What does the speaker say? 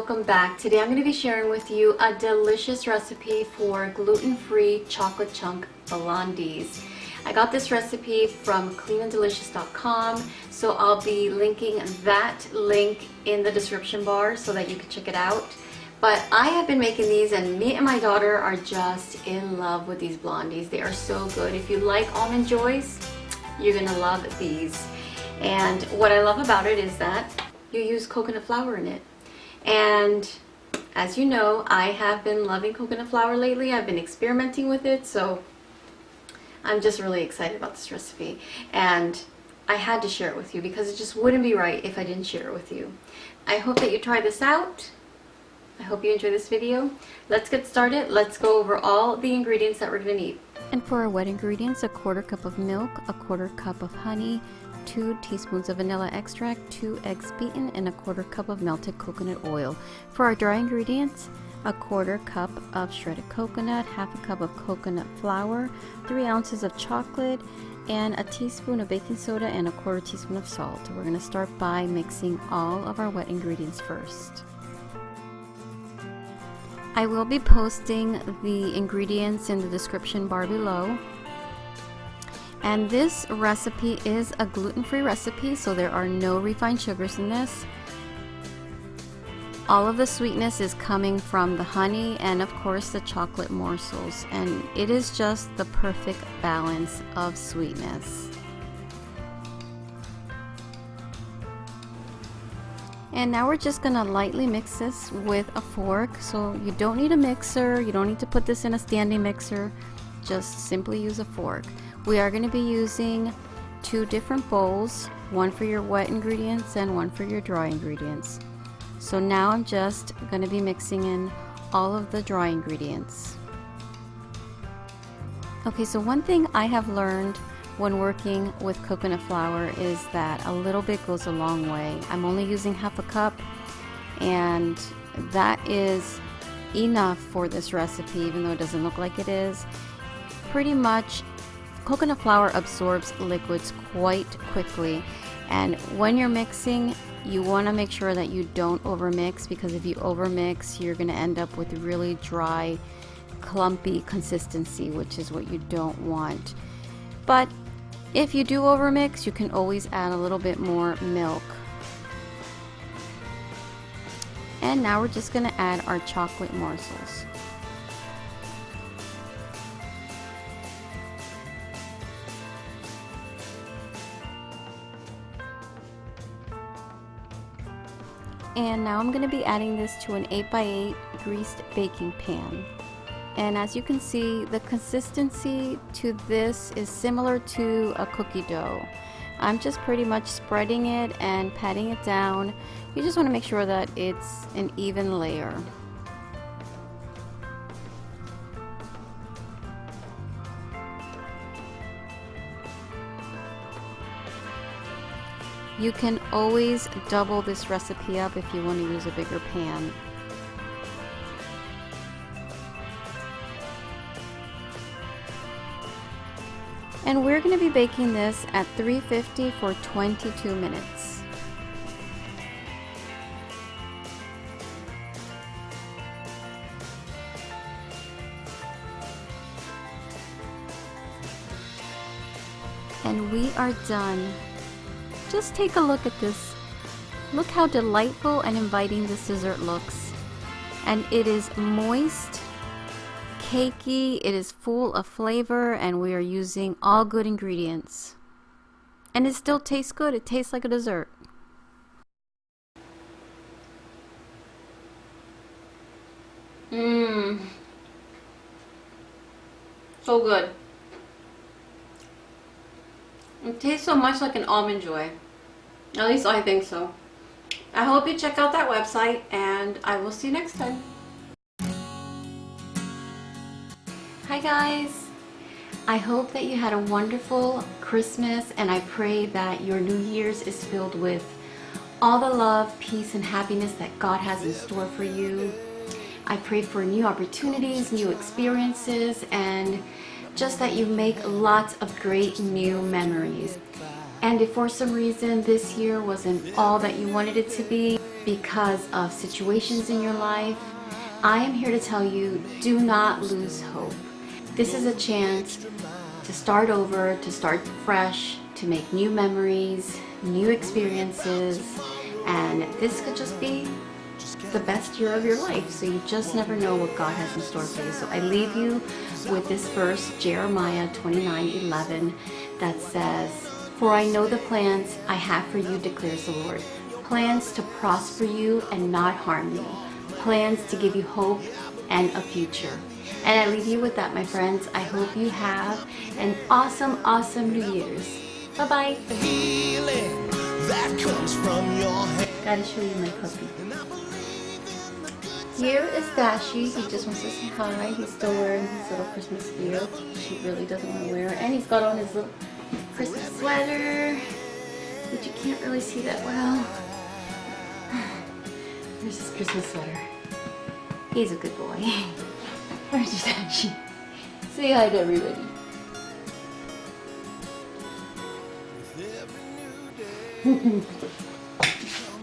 welcome back. Today I'm going to be sharing with you a delicious recipe for gluten-free chocolate chunk blondies. I got this recipe from cleananddelicious.com, so I'll be linking that link in the description bar so that you can check it out. But I have been making these and me and my daughter are just in love with these blondies. They are so good. If you like almond joys, you're going to love these. And what I love about it is that you use coconut flour in it. And as you know, I have been loving coconut flour lately. I've been experimenting with it, so I'm just really excited about this recipe. And I had to share it with you because it just wouldn't be right if I didn't share it with you. I hope that you try this out. I hope you enjoy this video. Let's get started. Let's go over all the ingredients that we're going to need. And for our wet ingredients, a 1/4 cup of milk, a 1/4 cup of honey, 2 teaspoons of vanilla extract, 2 eggs beaten, and a 1/4 cup of melted coconut oil. For our dry ingredients, a 1/4 cup of shredded coconut, 1/2 cup of coconut flour, 3 ounces of chocolate, and a teaspoon of baking soda and a 1/4 teaspoon of salt. We're going to start by mixing all of our wet ingredients first. I will be posting the ingredients in the description bar below. And this recipe is a gluten-free recipe, so there are no refined sugars in this. All of the sweetness is coming from the honey and of course the chocolate morsels, and it is just the perfect balance of sweetness. And now we're just gonna lightly mix this with a fork. So you don't need a mixer, you don't need to put this in a standing mixer, just simply use a fork. We are going to be using 2 different bowls, one for your wet ingredients and one for your dry ingredients. So now I'm just going to be mixing in all of the dry ingredients. Okay, so one thing I have learned when working with coconut flour is that a little bit goes a long way. I'm only using 1/2 cup, and that is enough for this recipe, even though it doesn't look like it is. Pretty much coconut flour absorbs liquids quite quickly, and when you're mixing, you want to make sure that you don't overmix, because if you overmix, you're going to end up with really dry, clumpy consistency, which is what you don't want. But if you do overmix, you can always add a little bit more milk. And now we're just going to add our chocolate morsels. And now I'm going to be adding this to an 8x8 greased baking pan. And as you can see, the consistency to this is similar to a cookie dough. I'm just pretty much spreading it and patting it down. You just want to make sure that it's an even layer. You can always double this recipe up if you want to use a bigger pan. And we're going to be baking this at 350 for 22 minutes. And we are done. Just take a look at this. Look how delightful and inviting this dessert looks. And it is moist, cakey, it is full of flavor, and we are using all good ingredients. And it still tastes good. It tastes like a dessert. So good. It tastes so much like an almond joy. At least I think so. I hope you check out that website, and I will see you next time. Hi guys! I hope that you had a wonderful Christmas, and I pray that your New Year's is filled with all the love, peace, and happiness that God has in store for you. I pray for new opportunities, new experiences, and just that you make lots of great new memories. And if for some reason this year wasn't all that you wanted it to be, because of situations in your life, I am here to tell you, do not lose hope. This is a chance to start over, to start fresh, to make new memories, new experiences, and this could just be the best year of your life. So you just never know what God has in store for you. So I leave you with this verse, Jeremiah 29:11, that says, "For I know the plans I have for you, declares the Lord, plans to prosper you and not harm you, plans to give you hope and a future." And I leave you with that, my friends. I hope you have an awesome, awesome New Year's. Bye-bye. Gotta show you my puppy. Here is Dashi. He just wants to say hi. He's still wearing his little Christmas gear. He really doesn't want to wear it. And he's got on his little Christmas sweater, which you can't really see that well. Here's his Christmas sweater. He's a good boy. Where's your Dashi? Say hi to everybody.